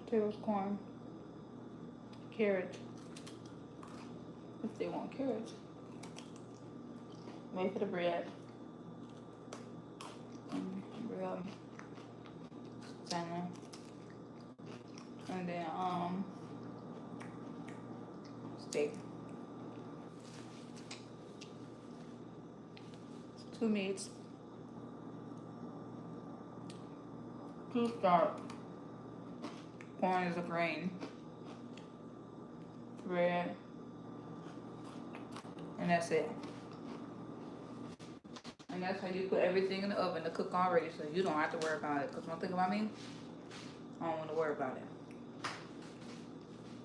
potatoes, corn, carrots, if they want carrots. Wait for the bread. Bread, salmon, and then steak. 2 meats, 2 starch. Corn is a grain. Bread, and that's it. And that's how you put everything in the oven to cook already, so you don't have to worry about it. Because one thing about me, I don't want to worry about it.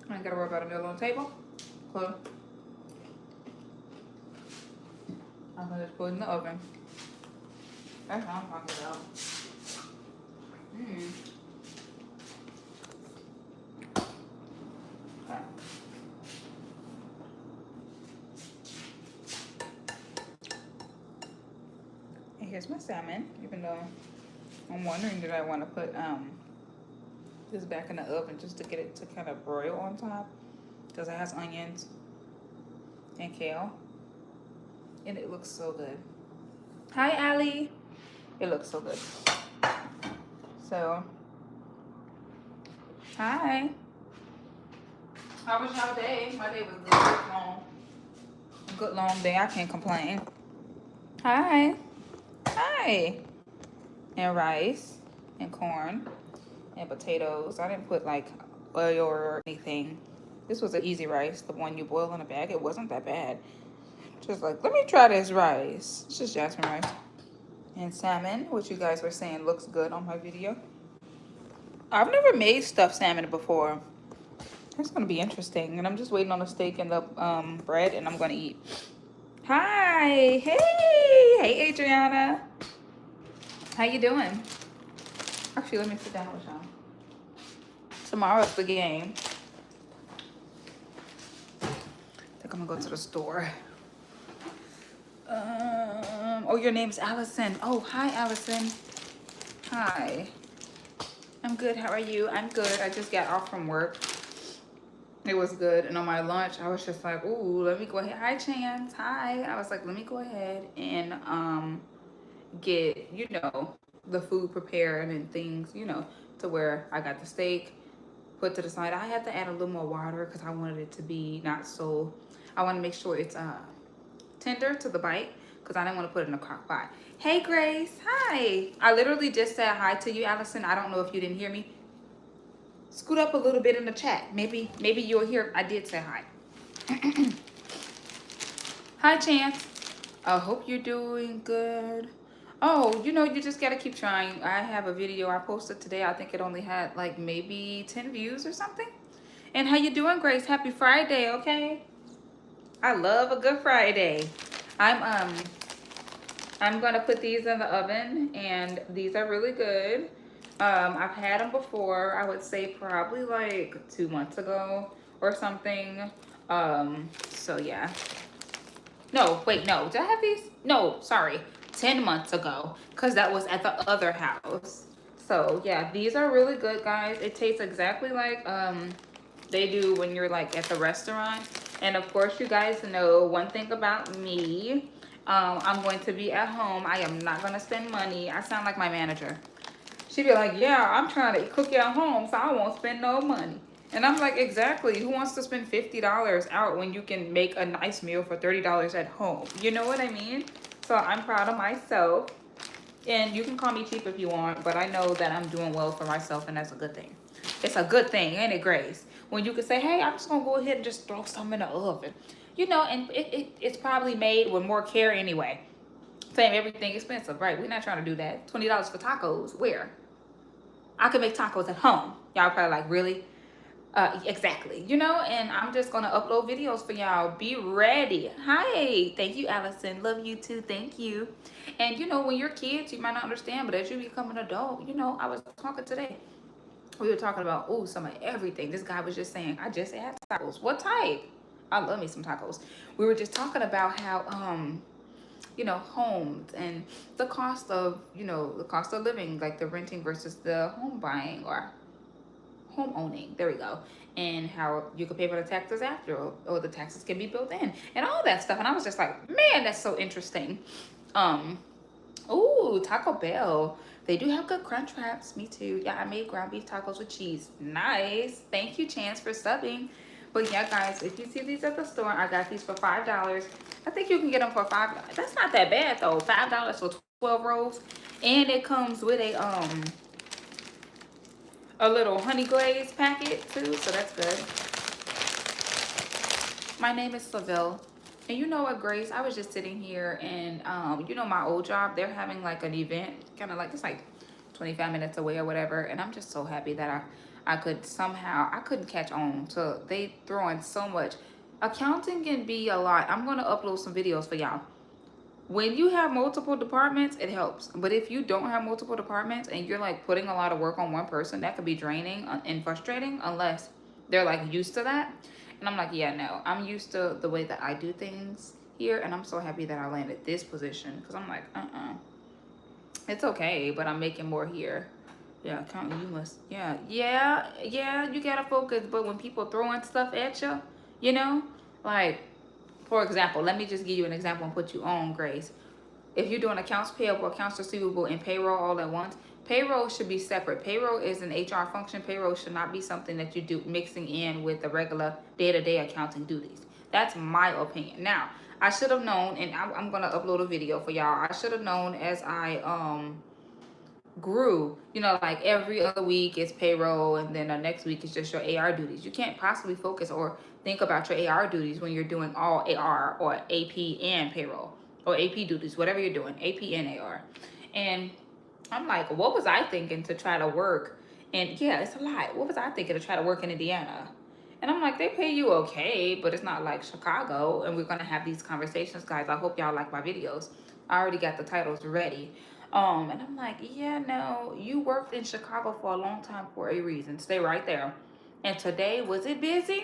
I ain't got to worry about a meal on the table. Cool. I'm going to just put it in the oven. That's how I'm talking about. Okay. And here's my salmon, even though I'm wondering did I want to put this back in the oven just to get it to kind of broil on top, because it has onions and kale, and it looks so good. Hi, Allie. It looks so good. So, hi. How was your day? My day was good, long. A good long day. I can't complain. Hi. Hi. And rice and corn and potatoes. I didn't put like oil or anything. This was an easy rice, the one you boil in a bag. It wasn't that bad. Just like, let me try this rice. It's just jasmine rice. And salmon, which you guys were saying looks good on my video. I've never made stuffed salmon before. It's gonna be interesting. And I'm just waiting on the steak and the bread, and I'm gonna eat. Hi, hey Adriana. How you doing? Actually, let me sit down with y'all. Tomorrow's the game. I think I'm gonna go to the store. Oh, your name's Allison. Oh, hi, Allison. Hi. I'm good. How are you? I'm good. I just got off from work. It was good. And on my lunch, I was just like, ooh, let me go ahead. Hi, Chance. Hi. I was like, let me go ahead and get, you know, the food prepared and things, you know, to where I got the steak put to the side. I had to add a little more water because I wanted it to be not so, I want to make sure it's tender to the bite because I didn't want to put it in a crock pot. Hey, Grace. Hi. I literally just said hi to you, Allison. I don't know if you didn't hear me. Scoot up a little bit in the chat. Maybe you'll hear. I did say hi. Hi, Chance. I hope you're doing good. Oh, you know, you just gotta keep trying. I have a video I posted today. I think it only had like maybe 10 views or something. And how you doing, Grace? Happy Friday, okay? I love a good Friday. I'm gonna put these in the oven, and these are really good. I've had them before. I would say probably like 2 months ago or something. So yeah. No, wait, no. Did I have these? No, sorry. 10 months ago, because that was at the other house. So yeah, these are really good, guys. It tastes exactly like they do when you're like at the restaurant. And of course, you guys know one thing about me. I'm going to be at home. I am not going to spend money. I sound like my manager. She'd be like, yeah, I'm trying to cook at home, so I won't spend no money. And I'm like, exactly. Who wants to spend $50 out when you can make a nice meal for $30 at home? You know what I mean? So I'm proud of myself. And you can call me cheap if you want, but I know that I'm doing well for myself, and that's a good thing. It's a good thing, ain't it, Grace? When you can say, hey, I'm just going to go ahead and just throw some in the oven. You know, and it's probably made with more care anyway. Same, everything expensive, right? We're not trying to do that. $20 for tacos, where? I could make tacos at home. Y'all probably like, really? Exactly. You know, and I'm just going to upload videos for y'all. Be ready. Hi. Thank you, Allison. Love you too. Thank you. And, you know, when you're kids, you might not understand, but as you become an adult, you know, I was talking today. We were talking about, oh, some of everything. This guy was just saying, I just had tacos. What type? I love me some tacos. We were just talking about how, you know, homes and the cost of, you know, the cost of living, like the renting versus the home buying or home owning. There we go. And how you can pay for the taxes after, or the taxes can be built in, and all that stuff. And I was just like, man, that's so interesting. Um, Ooh, Taco Bell. They do have good crunch wraps. Me too. Yeah, I made ground beef tacos with cheese. Nice. Thank you, Chance, for subbing. But yeah, guys, if you see these at the store, I got these for $5. I think you can get them for $5. That's not that bad though. $5 for 12 rolls, and it comes with a little honey glaze packet too, so that's good. My name is Saville. And you know what, Grace? I was just sitting here and you know, my old job, they're having like an event, kind of like it's like 25 minutes away or whatever. And I'm just so happy that I could somehow, I couldn't catch on. So they throwing so much. Accounting can be a lot. I'm gonna upload some videos for y'all. When you have multiple departments, it helps. But if you don't have multiple departments and you're like putting a lot of work on one person, that could be draining and frustrating unless they're like used to that. And I'm like, yeah, no, I'm used to the way that I do things here. And I'm so happy that I landed this position because I'm like, it's okay, but I'm making more here. Yeah, accounting, you must, yeah, you gotta focus. But when people throwing stuff at you, you know, like, for example, let me just give you an example and put you on, Grace. If you're doing accounts payable, accounts receivable, and payroll all at once, payroll should be separate. Payroll is an HR function. Payroll should not be something that you do mixing in with the regular day-to-day accounting duties. That's my opinion. Now, I should have known, and I'm gonna upload a video for y'all. I should have known as I grew, you know, like every other week is payroll, and then the next week is just your AR duties. You can't possibly focus or think about your AR duties when you're doing all AR or AP and payroll, or AP duties, whatever you're doing, AP and AR. And I'm like, what was I thinking to try to work? And yeah, it's a lot. What was I thinking to try to work in Indiana? And I'm like, they pay you okay, but it's not like Chicago. And we're gonna have these conversations, guys. I hope y'all like my videos. I already got the titles ready. And I'm like, yeah, no, you worked in Chicago for a long time for a reason. Stay right there. And today, was it busy?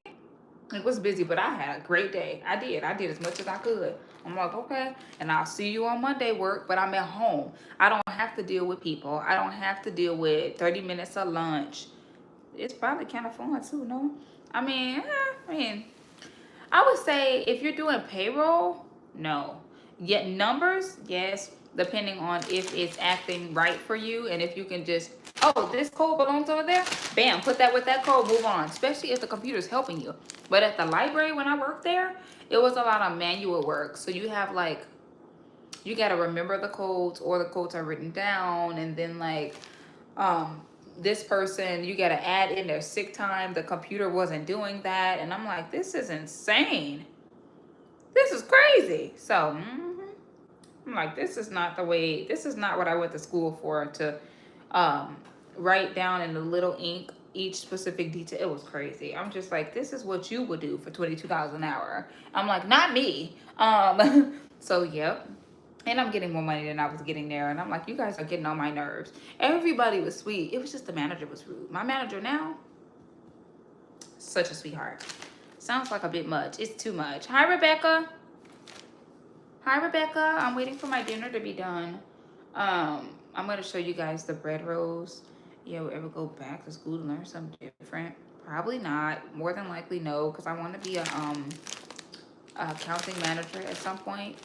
It was busy, but I had a great day. I did as much as I could. I'm like, okay, and I'll see you on Monday work, but I'm at home. I don't have to deal with people. I don't have to deal with 30 minutes of lunch. It's probably kind of fun too, no? I would say if you're doing payroll, no. Yet numbers, yes, depending on if it's acting right for you and if you can just, oh, this code belongs over there, bam, put that with that code, move on, especially if the computer's helping you. But at the library when I worked there, it was a lot of manual work. So you have like, you got to remember the codes, or the codes are written down, and then like, this person, you got to add in their sick time. The computer wasn't doing that. And I'm like, this is insane. This is crazy. So I'm like, this is not the way, this is not what I went to school for, to write down in the little ink each specific detail. It was crazy. I'm just like, this is what you would do for $22 an hour. I'm like, not me. So yep. And I'm getting more money than I was getting there. And I'm like, you guys are getting on my nerves. Everybody was sweet. It was just the manager was rude. My manager now, such a sweetheart. Sounds like a bit much. It's too much. Hi, Rebecca. Hi, Rebecca. I'm waiting for my dinner to be done. I'm going to show you guys the bread rolls. Yeah, we'll ever go back to school to learn something different? Probably not. More than likely, no, because I want to be a accounting manager at some point.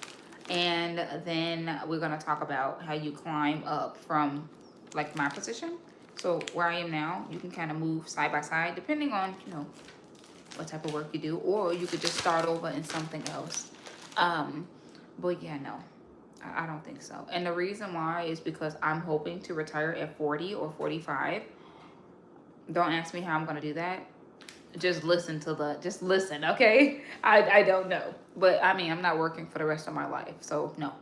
And then we're going to talk about how you climb up from like my position. So where I am now, you can kind of move side by side depending on, you know, what type of work you do, or you could just start over in something else. But yeah, no, I don't think so. And the reason why is because I'm hoping to retire at 40 or 45. Don't ask me how I'm going to do that. Just listen, okay? I don't know. But I mean, I'm not working for the rest of my life, so no.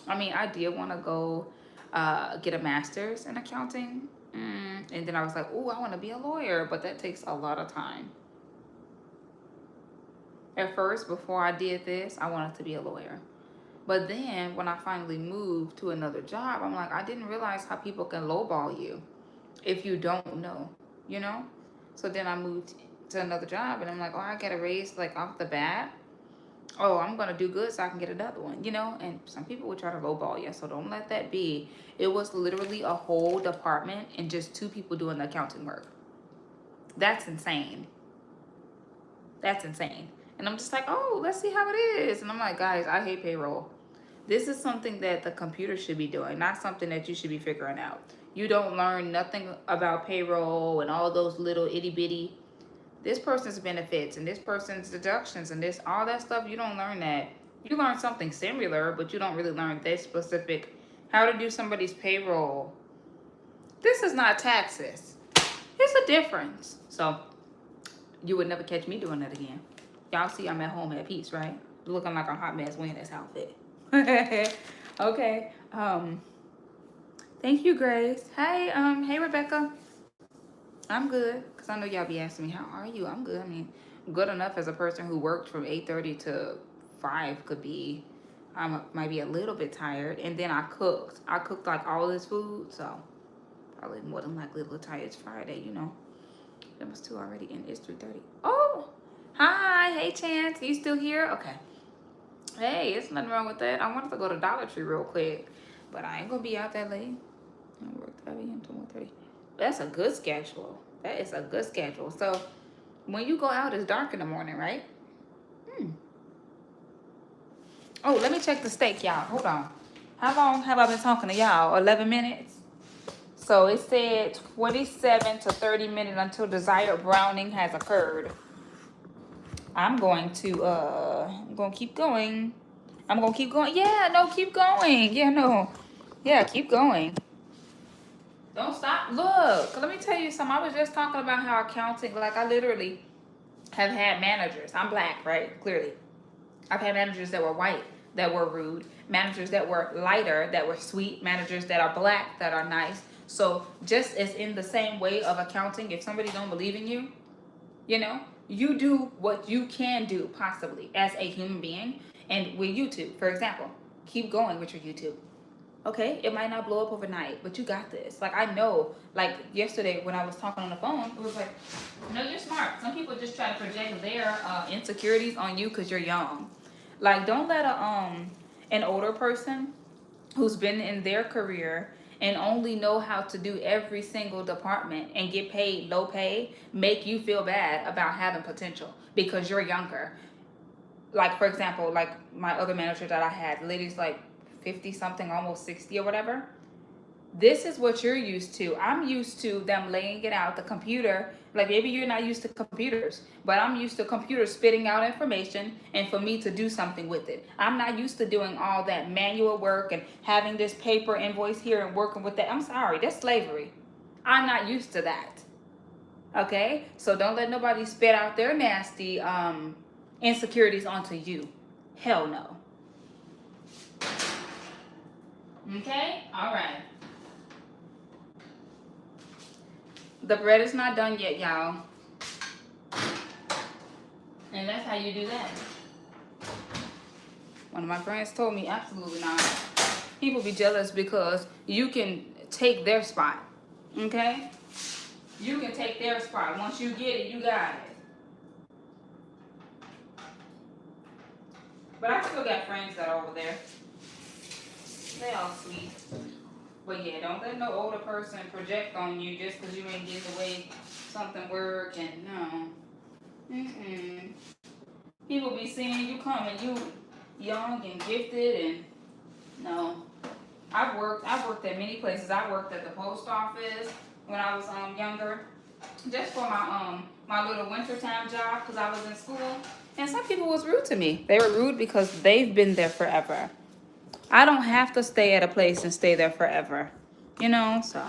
I mean, I did want to go get a master's in accounting. And then I was like, oh, I want to be a lawyer, but that takes a lot of time. At first, before I did this, I wanted to be a lawyer. But then when I finally moved to another job, I'm like, I didn't realize how people can lowball you if you don't know, you know? So then I moved to another job, and I'm like, oh, I get a raise like off the bat. oh, I'm gonna do good so I can get another one, you know? And some people would try to lowball you, so don't let that be. It was literally a whole department and just 2 people doing the accounting work. That's insane. That's insane. And I'm just like, oh, let's see how it is. And I'm like, guys, I hate payroll. This is something that the computer should be doing, not something that you should be figuring out. You don't learn nothing about payroll and all those little itty bitty, this person's benefits and this person's deductions and this, all that stuff. You don't learn that. You learn something similar, but you don't really learn this specific, how to do somebody's payroll. This is not taxes. It's a difference. So you would never catch me doing that again. Y'all see I'm at home at peace, right? Looking like a hot mess wearing this outfit. Okay. Thank you, Grace. Hey, hey Rebecca. I'm good. Cause I know y'all be asking me, how are you? I'm good. I mean, good enough as a person who worked from 8:30 to 5 could be. I might be a little bit tired. And then I cooked. I cooked like all this food, so probably more than likely a little tired. It's Friday, you know. That was 2 already, and it's 3:30. Oh, hi, hey Chance, you still here? Okay. Hey, it's nothing wrong with that. I wanted to go to Dollar Tree real quick, but I ain't gonna be out that late. I work 5 a.m. to 1:30. That's a good schedule. That is a good schedule. So when you go out, it's dark in the morning, right? Oh, let me check the steak, y'all. Hold on. How long have I been talking to y'all? 11 minutes? So it said 27 to 30 minutes until desired browning has occurred. I'm going to keep going. I'm gonna keep going. Yeah, no, keep going. Yeah, no. Yeah, keep going. Don't stop. Look, let me tell you something. I was just talking about how accounting, like I literally have had managers. I'm black, right? Clearly. I've had managers that were white, that were rude, managers that were lighter, that were sweet, managers that are black, that are nice. So just as in the same way of accounting, if somebody don't believe in you, you know, you do what you can do possibly as a human being. And with YouTube, for example, keep going with your YouTube. Okay, it might not blow up overnight, but you got this. Like I know, like yesterday when I was talking on the phone, it was like, no, you're smart. Some people just try to project their insecurities on you because you're young. Like don't let an older person who's been in their career and only know how to do every single department and get paid low pay make you feel bad about having potential because you're younger. Like for example, like my other manager that I had, the lady's like 50 something, almost 60 or whatever. This is what you're used to. I'm used to them laying it out the computer. Like maybe you're not used to computers, but I'm used to computers spitting out information and for me to do something with it. I'm not used to doing all that manual work and having this paper invoice here and working with that. I'm sorry, that's slavery. I'm not used to that. Okay? So don't let nobody spit out their nasty insecurities onto you. Hell no. Okay? All right. The bread is not done yet, y'all. And that's how you do that. One of my friends told me, absolutely not. People be jealous because you can take their spot. Okay? You can take their spot. Once you get it, you got it. But I still got friends that are over there. They all sweet. But yeah, don't let no older person project on you just because you ain't getting the way something work and no. Mm-mm. People be seeing you coming, you young and gifted and no. I've worked at many places. I worked at the post office when I was younger, just for my little wintertime job because I was in school. And some people was rude to me. They were rude because they've been there forever. I don't have to stay at a place and stay there forever. You know, so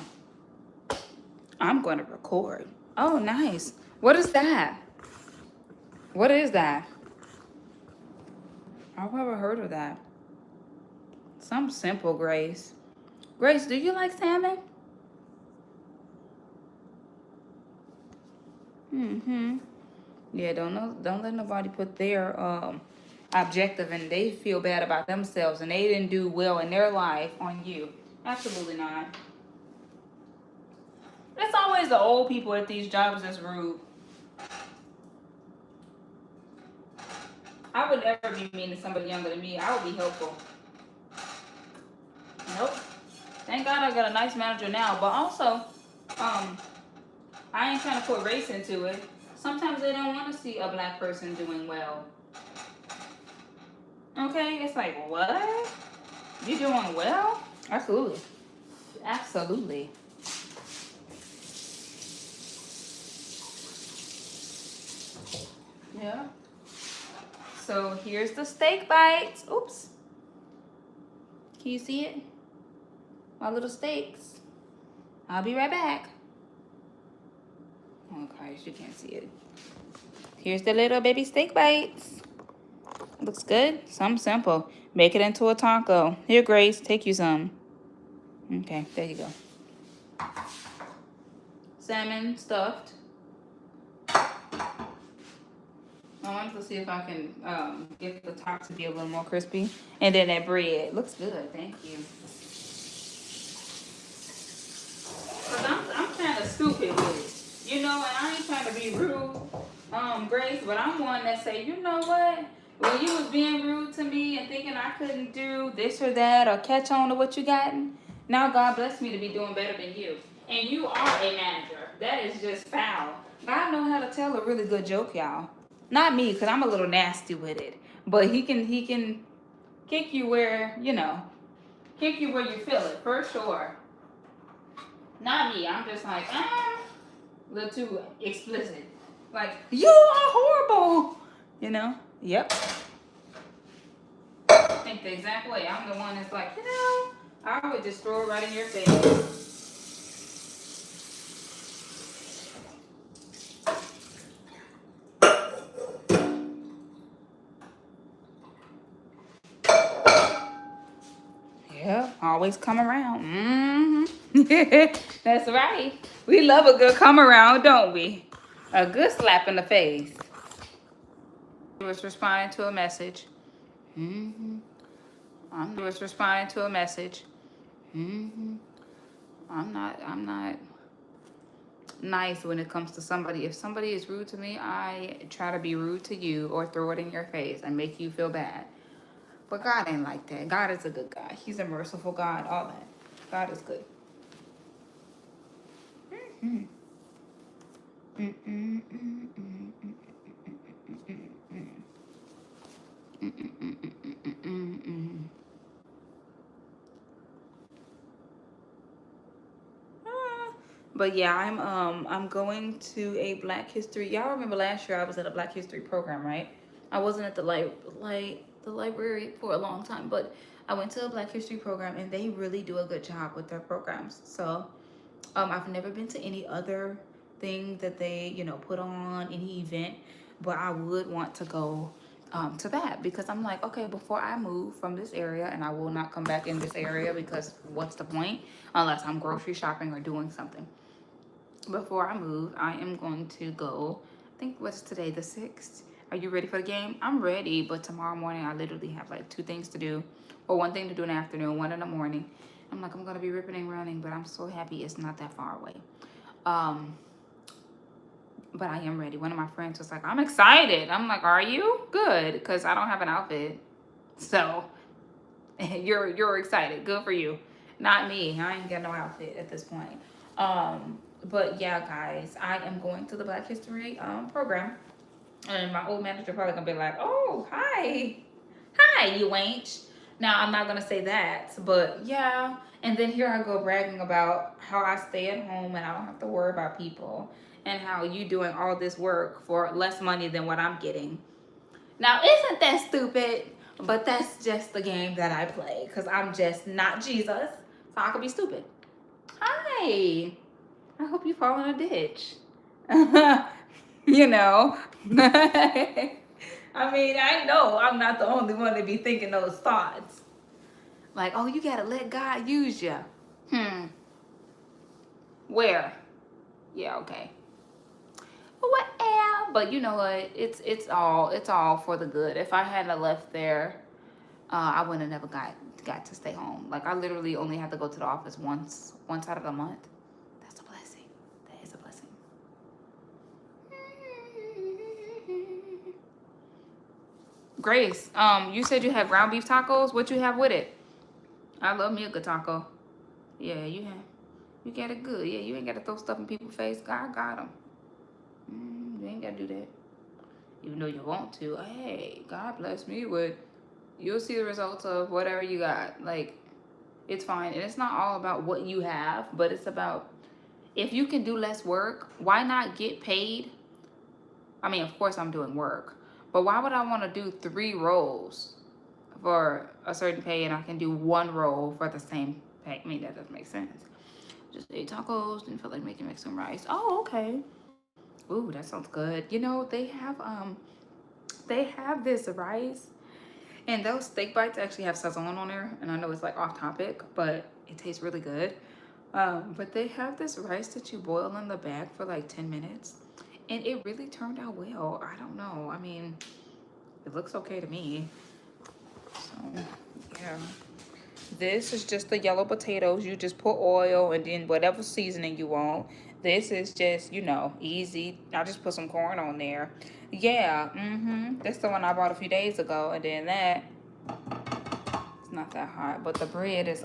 I'm going to record. Oh, nice. What is that? What is that? I've never heard of that. Some simple, Grace. Grace, do you like salmon? Mm-hmm. Yeah, don't let nobody put their objective and they feel bad about themselves and they didn't do well in their life on you. Absolutely not. It's always the old people at these jobs that's rude. I would never be mean to somebody younger than me. I would be helpful. Nope. Thank God I got a nice manager now. But also, um, I ain't trying to put race into it. Sometimes they don't want to see a black person doing well. Okay? It's like, what? You doing well? Absolutely. Absolutely. Yeah. So here's the steak bites. Oops. Can you see it? My little steaks. I'll be right back. Okay, you can't see it. Here's the little baby steak bites. Looks good. Something simple. Make it into a taco. Here, Grace, take you some. Okay, there you go. Salmon stuffed. I wanted to see if I can get the top to be a little more crispy. And then that bread. Looks good. Thank you. Cause I'm kind of stupid with it, you know, and I ain't trying to be rude, Grace, but I'm one that say, you know what? When you was being rude to me and thinking I couldn't do this or that or catch on to what you gotten, now God bless me to be doing better than you. And you are a manager. That is just foul. God know how to tell a really good joke, y'all. Not me, cause I'm a little nasty with it. But he can kick you where, you know, kick you where you feel it, for sure. Not me. I'm just like, a little too explicit. Like, you are horrible. You know? Yep. I think the exact way. I'm the one that's like, you know, I would just throw it right in your face. Yeah, always come around. That's right. We love a good come around, don't we? A good slap in the face. He was responding to a message. I was responding to a message. I'm not nice when it comes to somebody. If somebody is rude to me, I try to be rude to you or throw it in your face and make you feel bad. But God ain't like that. God is a good God. He's a merciful God, all that. God is good. But yeah, I'm going to a Black History. Y'all remember last year I was at a Black History program, right? I wasn't at the the library for a long time, but I went to a Black History program and they really do a good job with their programs. So I've never been to any other thing that they, you know, put on, any event, but I would want to go to that because I'm like, okay, before I move from this area, and I will not come back in this area because what's the point unless I'm grocery shopping or doing something. Before I move, I am going to go, I think what's today, the 6th? Are you ready for the game? I'm ready, but tomorrow morning I literally have like 2 things to do, or 1 thing to do in the afternoon, 1 in the morning. I'm like, I'm gonna be ripping and running, but I'm so happy it's not that far away. But I am ready. One of my friends was like, I'm excited. I'm like, are you? Good, because I don't have an outfit. So you're excited. Good for you. Not me. I ain't got no outfit at this point. But yeah, guys, I am going to the Black History program. And my old manager probably gonna be like, oh, hi. Hi, you ain't. Now, I'm not gonna say that, but yeah. And then here I go bragging about how I stay at home and I don't have to worry about people and how you doing all this work for less money than what I'm getting. Now, isn't that stupid? But that's just the game that I play because I'm just not Jesus, so I could be stupid. Hi. I hope you fall in a ditch. You know. I mean, I know I'm not the only one to be thinking those thoughts. Like, oh, you gotta let God use you. Where? Yeah, okay. Whatever. But you know what? It's all for the good. If I hadn't left there, I wouldn't have never got to stay home. Like I literally only had to go to the office once out of the month. That's a blessing. That is a blessing. Grace, you said you had ground beef tacos. What you have with it? I love me a good taco. Yeah, you got it good. Yeah, you ain't got to throw stuff in people's face. God got them. You ain't got to do that. Even though you want to. Hey, God bless me with. You'll see the results of whatever you got. Like, it's fine. And it's not all about what you have, but it's about if you can do less work, why not get paid? I mean, of course I'm doing work, but why would I want to do 3 roles for a certain pay and I can do 1 roll for the same pay? I mean, that doesn't make sense. Just ate tacos, didn't feel like making some rice. Oh, okay. Ooh, that sounds good. You know, they have this rice, and those steak bites actually have sazon on there, and I know it's like off topic, but it tastes really good. But they have this rice that you boil in the bag for like 10 minutes, and it really turned out well. I don't know. I mean, it looks okay to me. So, yeah. This is just the yellow potatoes. You just put oil and then whatever seasoning you want. This is just, you know, easy. I just put some corn on there. Yeah, That's the one I bought a few days ago. And then that, it's not that hot. But the bread is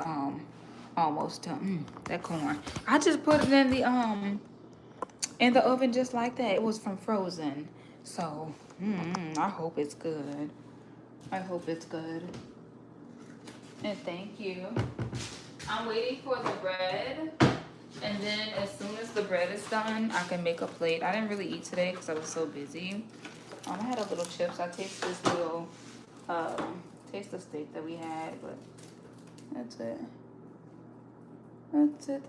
almost done. That corn. I just put it in the oven just like that. It was from Frozen. So, I hope it's good. I hope it's good. And thank you. I'm waiting for the bread. And then as soon as the bread is done, I can make a plate. I didn't really eat today because I was so busy. I had a little chips. I taste this little, taste the steak that we had, but that's it. That's it.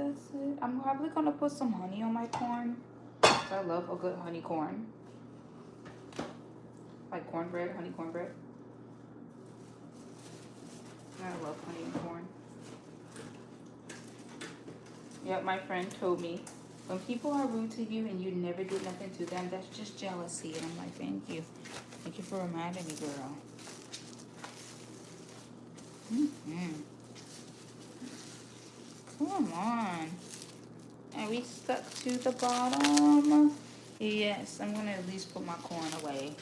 I'm probably going to put some honey on my corn. I love a good honey corn. Like cornbread, honey cornbread. I love honey and corn. Yep, my friend told me, when people are rude to you and you never do nothing to them, that's just jealousy. And I'm like, thank you. Thank you for reminding me, girl. Come on. Are we stuck to the bottom? Yes, I'm going to at least put my corn away.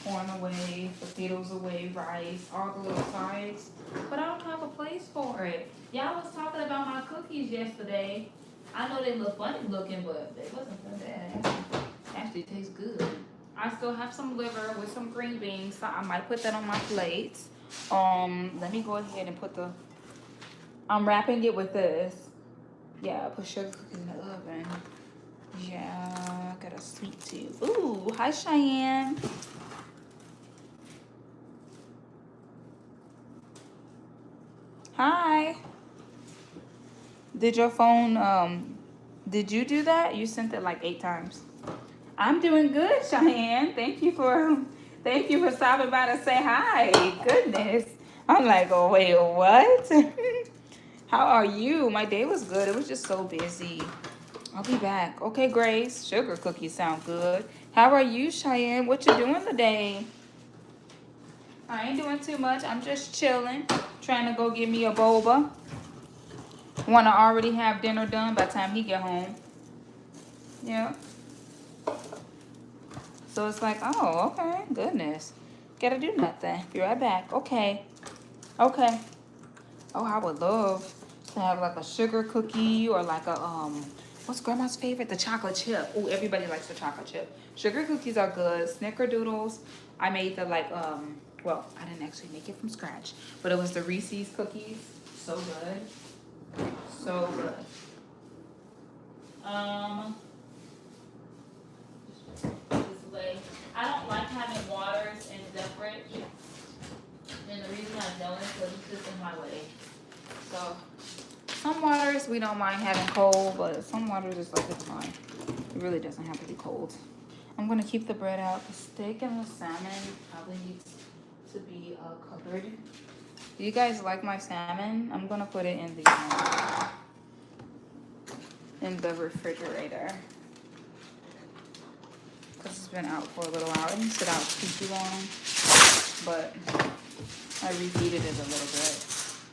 Corn away, potatoes away, rice, all the little sides. But I don't have a place for it. Y'all was talking about my cookies yesterday. I know they look funny looking, but they wasn't that bad. Actually tastes good. I still have some liver with some green beans, so I might put that on my plate. Let me go ahead and put the, I'm wrapping it with this. Yeah, I put sugar cookies in the oven. Yeah, got a sweet tooth. Ooh, hi Cheyenne. Hi. Did your phone, did you do that? You sent it like 8 times. I'm doing good, Cheyenne. Thank you for stopping by to say hi. Goodness. I'm like, oh, wait, what? How are you? My day was good. It was just so busy. I'll be back. Okay, Grace. Sugar cookies sound good. How are you, Cheyenne? What you doing today? I ain't doing too much. I'm just chilling. Trying to go get me a boba. Want to already have dinner done by the time he get home. Yeah. So it's like, oh, okay. Goodness. Gotta do nothing. Be right back. Okay. Okay. Oh, I would love to have like a sugar cookie or like a, what's grandma's favorite? The chocolate chip. Oh, everybody likes the chocolate chip. Sugar cookies are good. Snickerdoodles. I made the like, well, I didn't actually make it from scratch, but it was the Reese's cookies. So good. So good. This way. I don't like having waters in the fridge. And the reason I don't is because it's just in my way. So, some waters we don't mind having cold, but some waters is like it's fine. It really doesn't have to be cold. I'm going to keep the bread out. The steak and the salmon probably needs to be covered. Do you guys like my salmon? I'm going to put it in the refrigerator. Because it's been out for a little while. It didn't sit out too long. But I reheated it a little bit.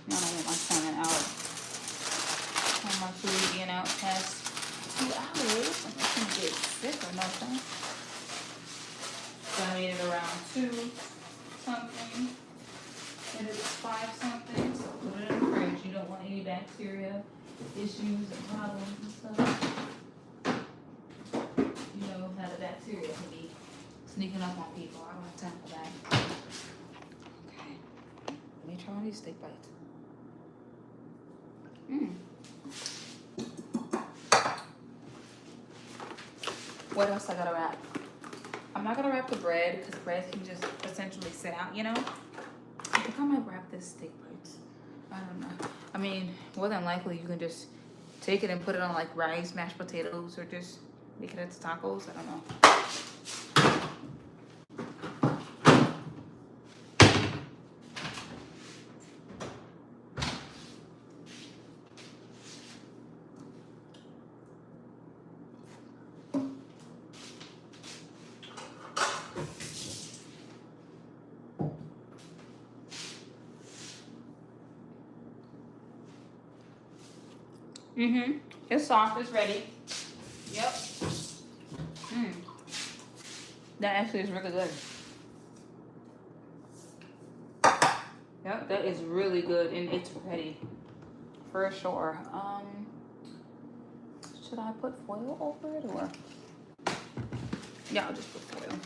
I don't want my salmon out. I want my food being out past 2 hours. I'm not going to get sick or nothing. So I made it around 2 something. issues and problems and stuff. You know how the bacteria can be sneaking up on people. I don't have time for that. Okay. Let me try one of these steak bites. What else I gotta wrap? I'm not gonna wrap the bread because bread can just essentially sit out, you know? I think I might wrap this steak bites. I don't know. I mean, more than likely you can just take it and put it on like rice, mashed potatoes, or just make it into tacos. I don't know. It's soft. It's ready. Yep. That actually is really good. Yep, that is really good, and it's ready for sure. Should I put foil over it or? Yeah, I'll just put foil.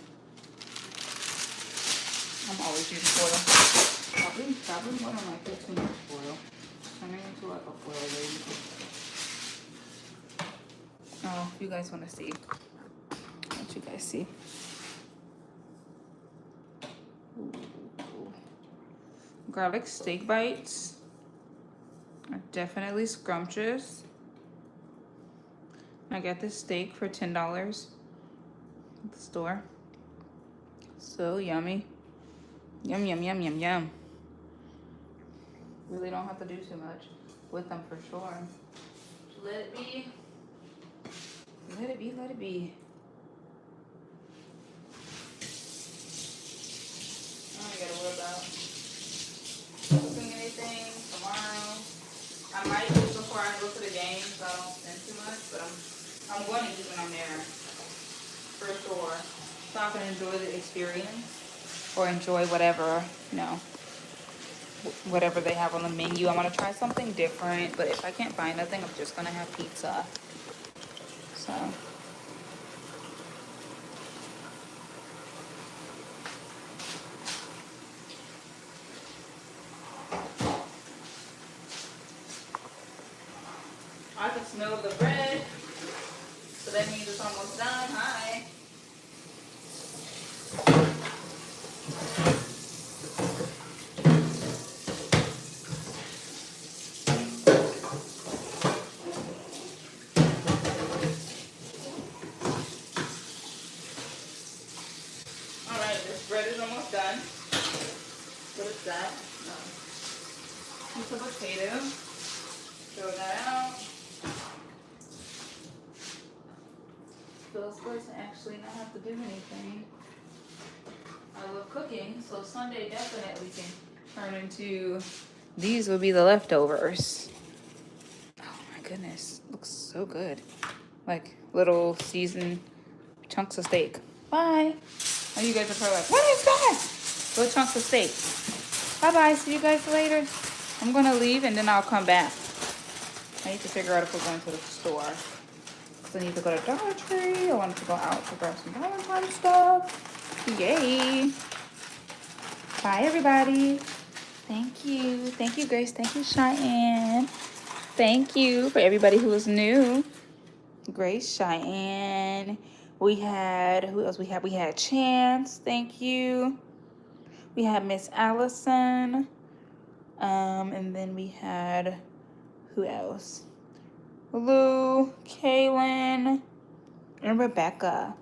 I'm always using foil. Probably one of my put too much foil. Turning into like a foil lady. Oh, you guys want to see? What you guys see? Ooh. Garlic steak bites are definitely scrumptious. I got this steak for $10 at the store. So yummy. Yum, yum, yum, yum, yum. Really don't have to do too much with them for sure. Let it be. Let it be, let it be. I don't gotta worry about cooking anything tomorrow. I might do it before I go to the game so I don't spend too much, but I'm going to eat when I'm there. For sure. So I can enjoy the experience or enjoy whatever, you know, whatever they have on the menu. I'm going to try something different, but if I can't find nothing, I'm just going to have pizza. So. I can smell the bread, so that means it's almost done. Hi. All right, this bread is almost done. What is that? Piece of potato. Throw that out. Feels good to actually not have to do anything. I love cooking, so Sunday definitely can turn into. These will be the leftovers. Oh my goodness, looks so good. Like little seasoned chunks of steak. Bye. Oh, you guys are probably like, what is that? Little chunks of steak. Bye bye. See you guys later. I'm gonna leave and then I'll come back. I need to figure out if we're going to the store. Because I need to go to Dollar Tree. I wanted to go out to grab some Valentine's stuff. Yay. Bye, everybody. Thank you. Thank you, Grace. Thank you, Cheyenne. Thank you for everybody who is new. Grace, Cheyenne. We had, who else we had? We had Chance. Thank you. We had Miss Allison. And then we had, who else? Lou, Kaylin, and Rebecca.